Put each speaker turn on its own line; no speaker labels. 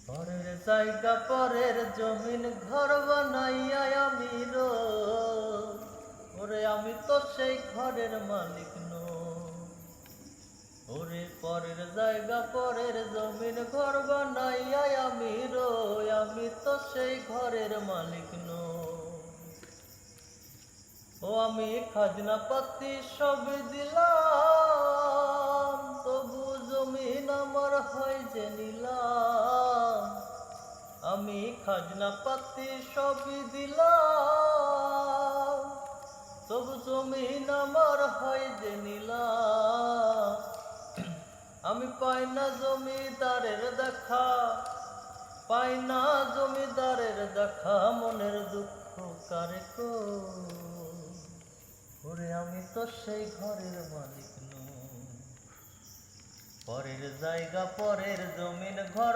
পরের জায়গা পরের জমিন ঘর বানাইয়া আমি ওরে আমি তো সেই ঘরের মালিক নই। ওরে পরের জায়গা পরের জমিন ঘর বানাইয়া আমি তো সেই ঘরের মালিক নই। ও আমি খাজনা পাতি সব দিলাম, তবু জমিন আমার হয় যে নিলাম। আমি খাজনা পাতি সবই দিলাম, তবু জমিন আমার হয় যে নিলাম। আমি পাই না জমিদারের দেখা, পাই না জমিদারের দেখা, মনের দুঃখ কারে কই। ওরে আমি তো সেই ঘরের মালিক নই। পরের জায়গা পরের জমিন ঘর